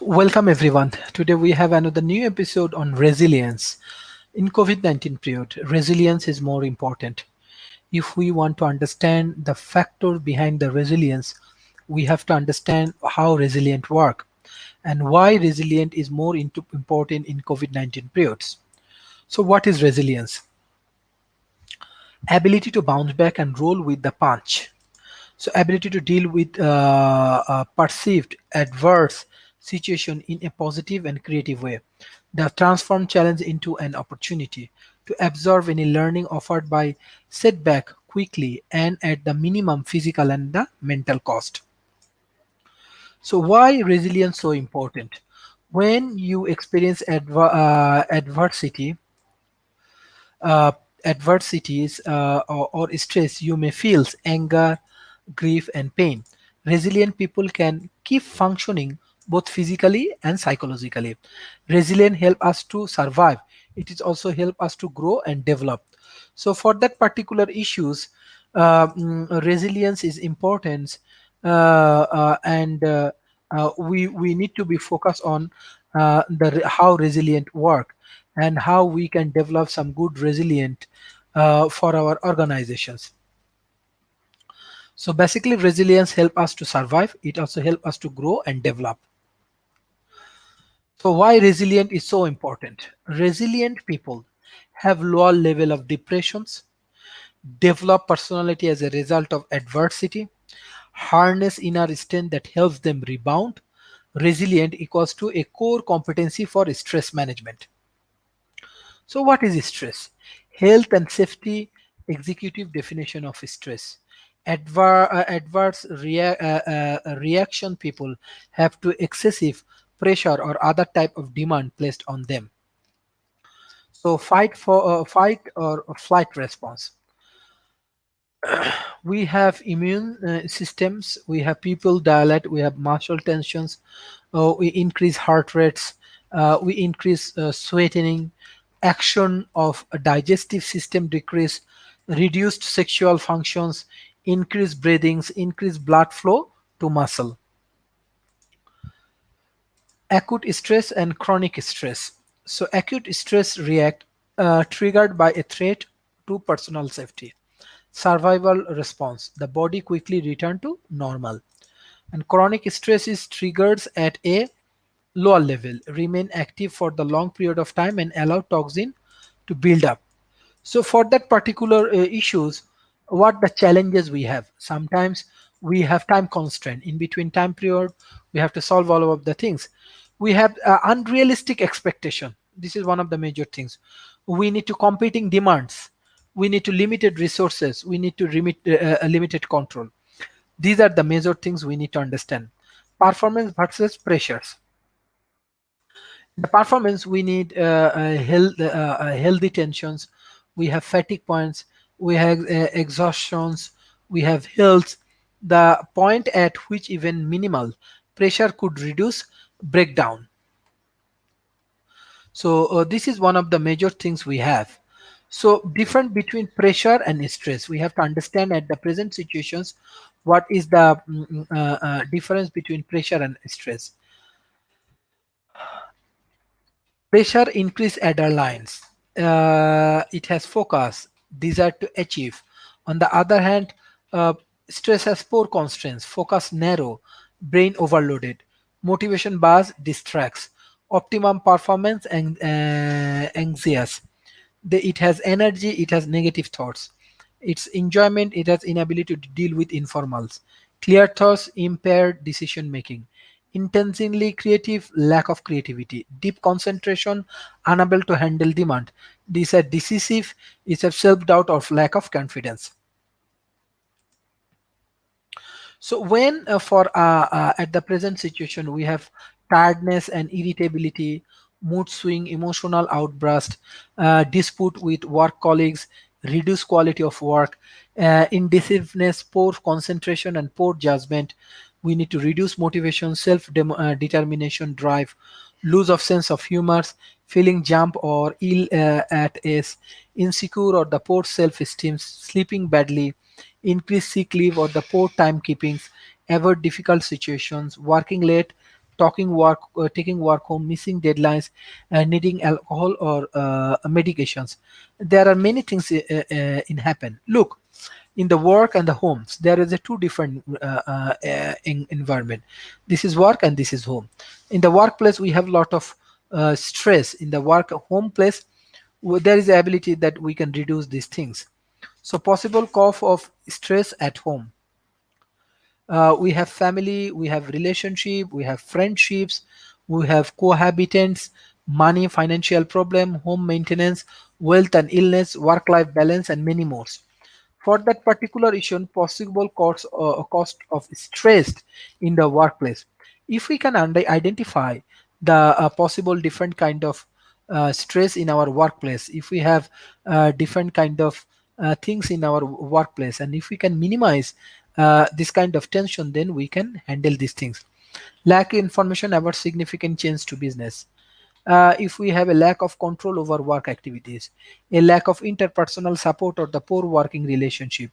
Welcome everyone. Today we have another new episode on resilience. In COVID-19 period, resilience is more important. If we want to understand the factor behind the resilience, we have to understand how resilient work and why resilient is more important in COVID-19 periods. So what is resilience? Ability to bounce back and roll with the punch. So ability to deal with perceived adverse situation in a positive and creative way. The transform challenge into an opportunity to absorb any learning offered by setback quickly and at the minimum physical and the mental cost. So why resilience so important? When you experience adversity, uh, adversities or stress, you may feel anger, grief, and pain. Resilient people can keep functioning both physically and psychologically. Resilient help us to survive. It is also help us to grow and develop. So for that particular issues, resilience is important, and we need to be focused on how resilient work and how we can develop some good resilient for our organizations. So basically resilience help us to survive. It also help us to grow and develop. So why resilient is so important? Resilient people have lower level of depressions, develop personality as a result of adversity, harness inner strength that helps them rebound. Resilient equals to a core competency for stress management. So what is stress? Health and safety executive definition of stress. Adverse reaction people have to excessive pressure or other type of demand placed on them. So fight or flight response. We have immune systems, we have pupil dilate, we have muscle tensions, we increase heart rates, we increase sweating, action of a digestive system decrease, reduced sexual functions, increased breathings, increased blood flow to muscle. Acute stress and chronic stress. So acute stress react triggered by a threat to personal safety. Survival response. The body quickly return to normal. And chronic stress is triggers at a lower level, remain active for the long period of time and allow toxin to build up. So for that particular issues, what the challenges we have? Sometimes we have time constraint. In between time period, we have to solve all of the things. We have unrealistic expectation. This is one of the major things. We need to competing demands. We need to limited resources. We need to limited control. These are the major things we need to understand. Performance versus pressures. The performance we need healthy tensions, we have fatigue points, we have exhaustions, we have health, the point at which even minimal pressure could reduce breakdown. So this is one of the major things we have. So different between pressure and stress, we have to understand at the present situations what is the difference between pressure and stress. Pressure increase adrenalines. It has focus, desire to achieve. On the other hand, uh, stress has poor constraints, focus narrow, brain overloaded. Motivation bars distracts. Optimum performance and anxious. It has energy, it has negative thoughts. Its enjoyment, it has inability to deal with informals. Clear thoughts, impaired decision making. Intensely creative, lack of creativity. Deep concentration, unable to handle demand. These are decisive, it's a self-doubt or lack of confidence. So when at the present situation we have tiredness and irritability, mood swing, emotional outburst, dispute with work colleagues, reduced quality of work, indecisiveness, poor concentration and poor judgment. We need to reduce motivation, self determination, drive, lose of sense of humor, feeling jump or ill at ease, insecure or the poor self-esteem, sleeping badly, increase sick leave or the poor timekeepings, avoid difficult situations, working late, taking work home, missing deadlines, needing alcohol or medications. There are many things in happen. Look, in the work and the homes, there is a two different environment. This is work and this is home. In the workplace, we have a lot of stress. In the work home place, there is the ability that we can reduce these things. So possible cause of stress at home, we have family, we have relationship, we have friendships, we have cohabitants, money, financial problem, home maintenance, wealth and illness, work life balance, and many more. For that particular issue, possible cost of stress in the workplace, if we can identify the possible different kind of stress in our workplace, if we have different kind of things in our workplace, and if we can minimize this kind of tension, then we can handle these things. Lack information about significant change to business, if we have a lack of control over work activities, a lack of interpersonal support or the poor working relationship,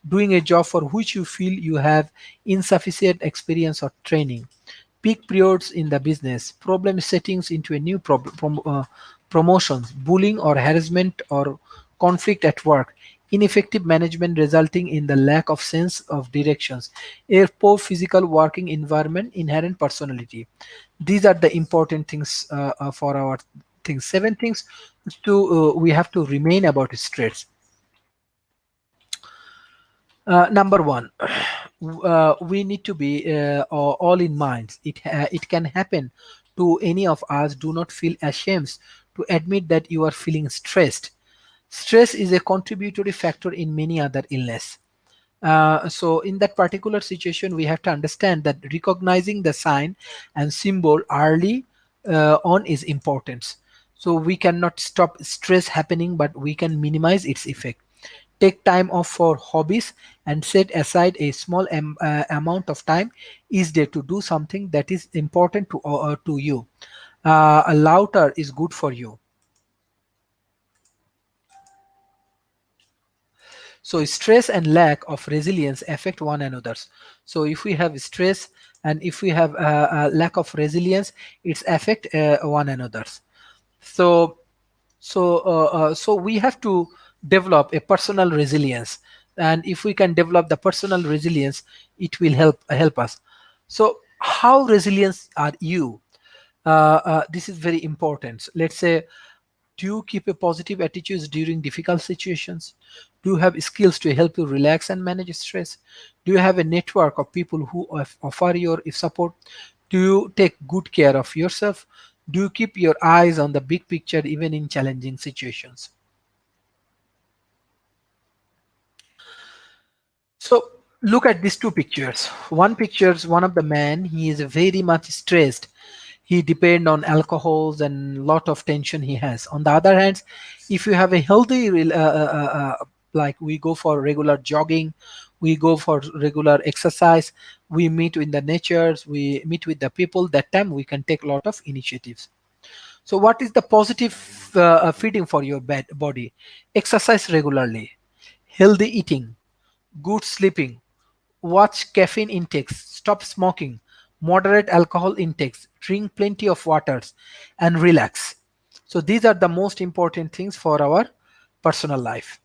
doing a job for which you feel you have insufficient experience or training, peak periods in the business, problem settings into a new promotions, bullying or harassment or conflict at work, ineffective management resulting in the lack of sense of directions, a poor physical working environment, inherent personality. These are the important things for our things. Seven things to we have to remain about stress. Number one, we need to be all in mind. It can happen to any of us. Do not feel ashamed to admit that you are feeling stressed. Stress is a contributory factor in many other illness. So in that particular situation, we have to understand that recognizing the sign and symbol early on is important. So we cannot stop stress happening, but we can minimize its effect. Take time off for hobbies and set aside a small amount of time each day to do something that is important to you. A laughter is good for you. So stress and lack of resilience affect one another. So if we have stress and if we have a lack of resilience, it's affect one another. So so we have to develop a personal resilience, and if we can develop the personal resilience, it will help us. So how resilient are you? This is very important. Let's say, do you keep a positive attitude during difficult situations? Do you have skills to help you relax and manage stress? Do you have a network of people who offer your support? Do you take good care of yourself? Do you keep your eyes on the big picture even in challenging situations? So look at these two pictures. One pictures one of the man, he is very much stressed. He depend on alcohols and lot of tension he has. On the other hand, if you have a healthy like we go for regular jogging, we go for regular exercise, we meet in the natures, we meet with the people, that time we can take a lot of initiatives. So what is the positive feeding for your body? Exercise regularly, healthy eating, good sleeping, watch caffeine intakes, stop smoking, moderate alcohol intakes, drink plenty of waters, and relax. So these are the most important things for our personal life.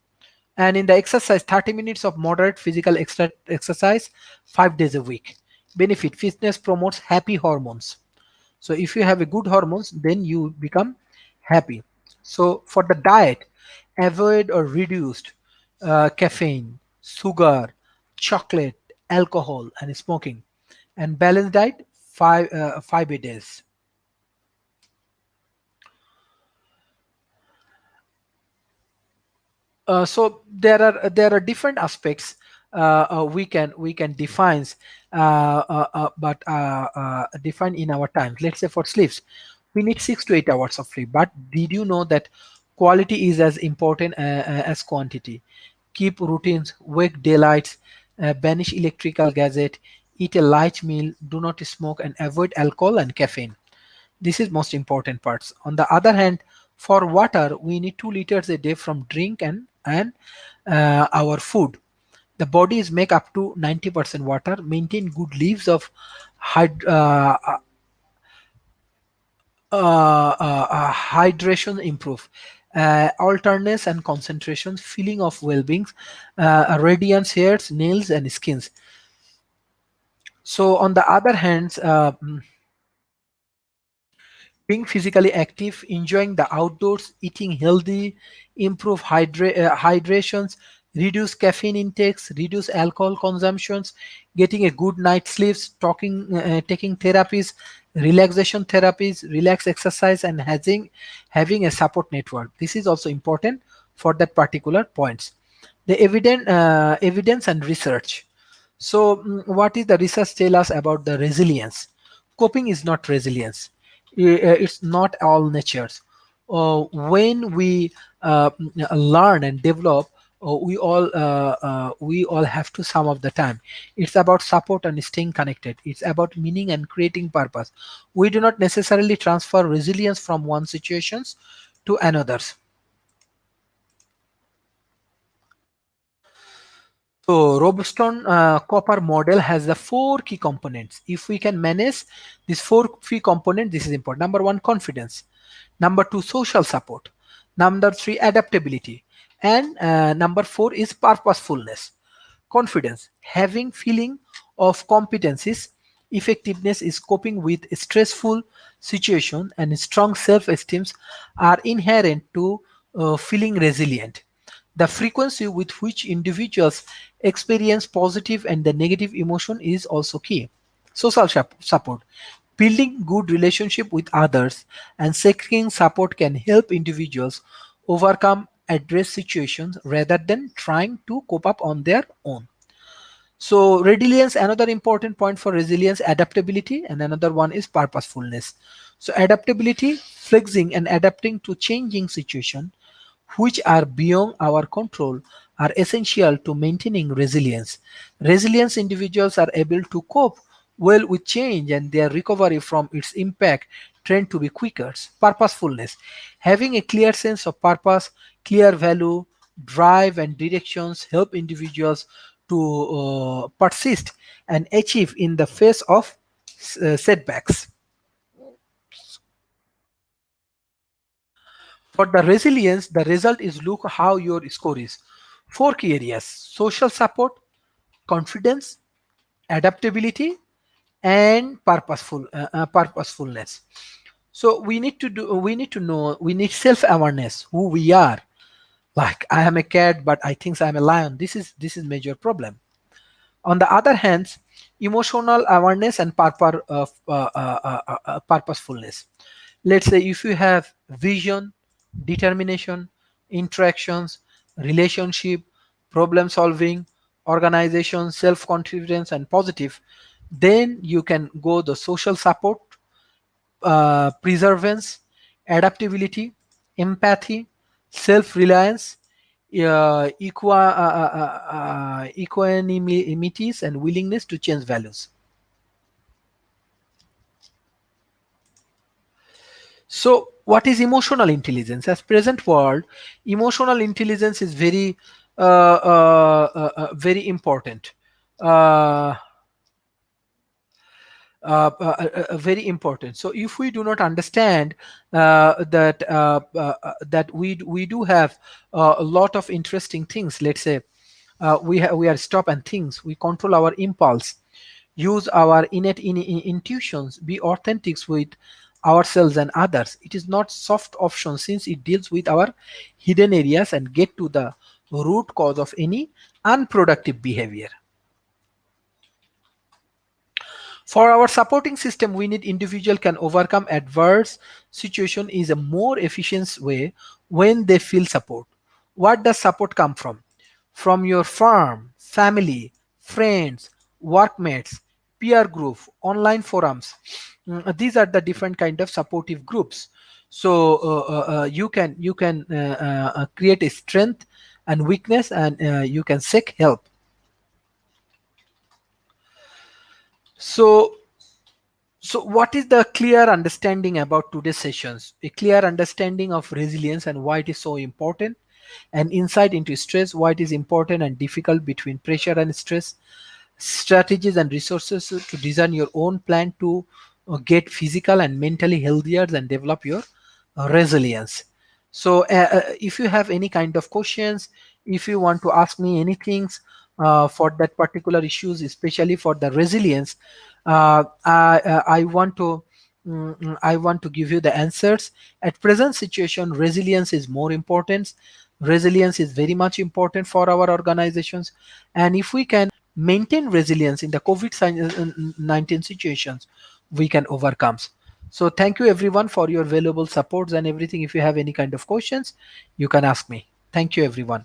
And in the exercise, 30 minutes of moderate physical exercise 5 days a week. Benefit: fitness promotes happy hormones. So if you have a good hormones, then you become happy. So for the diet, avoid or reduced caffeine, sugar, chocolate, alcohol, and smoking. And balanced diet, 5 days. So there are different aspects we can define, but define in our time. Let's say for sleeps, we need 6 to 8 hours of sleep. But did you know that quality is as important as quantity? Keep routines, wake daylights, banish electrical gadget, eat a light meal, do not smoke, and avoid alcohol and caffeine. This is most important parts. On the other hand, for water, we need 2 liters a day from drink and our food. The body is make up to 90% water. Maintain good levels of hyd- uh, hydration improve, alertness and concentration, feeling of well-being, radiance hairs, nails and skins. So on the other hand, being physically active, enjoying the outdoors, eating healthy, improve hydrations, reduce caffeine intakes, reduce alcohol consumptions, getting a good night's sleeps, taking therapies, relaxation therapies, relax exercise, and having a support network. This is also important for that particular points. The evidence and research. So, what is the research tell us about the resilience? Coping is not resilience. It's not all natures. When we learn and develop, we all have to some of the time. It's about support and staying connected. It's about meaning and creating purpose. We do not necessarily transfer resilience from one situations to another's. So Robustone copper model has the four key components. If we can manage these four key components, this is important. Number one, confidence. Number two, social support. Number three, adaptability. And number four is purposefulness. Confidence, having feeling of competencies. Effectiveness is coping with stressful situation, and strong self-esteem are inherent to feeling resilient. The frequency with which individuals experience positive and the negative emotion is also key. Social support. Building good relationship with others and seeking support can help individuals overcome adverse situations rather than trying to cope up on their own. So resilience, another important point for resilience, adaptability, and another one is purposefulness. So adaptability, flexing and adapting to changing situation which are beyond our control are essential to maintaining resilience. Resilience individuals are able to cope well with change, and their recovery from its impact tend to be quicker. Purposefulness, having a clear sense of purpose, clear value, drive and directions help individuals to persist and achieve in the face of setbacks. For the resilience, the result is look how your score is. Four key areas: social support, confidence, adaptability, and purposefulness. So we need to know, we need self-awareness, who we are. Like, I am a cat, but I think I'm a lion. This is major problem. On the other hand, emotional awareness and purposefulness. Let's say if you have vision, determination, interactions, relationship, problem solving, organization, self confidence, and positive, then you can go the social support, perseverance, adaptability, empathy, self-reliance, equanimities, and willingness to change values. So, what is emotional intelligence? As present world, emotional intelligence is very important. Uh, very important. So if we do not understand that we do have a lot of interesting things, let's say we are stop and things, we control our impulse, use our innate intuitions, be authentic with ourselves and others. It is not soft option since it deals with our hidden areas and get to the root cause of any unproductive behavior. For our supporting system, we need individual can overcome adverse situation is a more efficient way when they feel support. What does support come from? From your firm, family, friends, workmates, peer group, online forums. These are the different kind of supportive groups. So you can create a strength and weakness, and you can seek help. So So, what is the clear understanding about today's sessions? A clear understanding of resilience and why it is so important, and insight into stress, why it is important and difficult between pressure and stress, strategies and resources to design your own plan to get physical and mentally healthier and develop your resilience. So if you have any kind of questions, if you want to ask me anything for that particular issues, especially for the resilience, I want to I want to give you the answers. At present situation, resilience is more important. Resilience is very much important for our organizations, and if we can maintain resilience in the COVID-19 situations, we can overcome. So thank you everyone for your valuable supports and everything. If you have any kind of questions, you can ask me. Thank you everyone.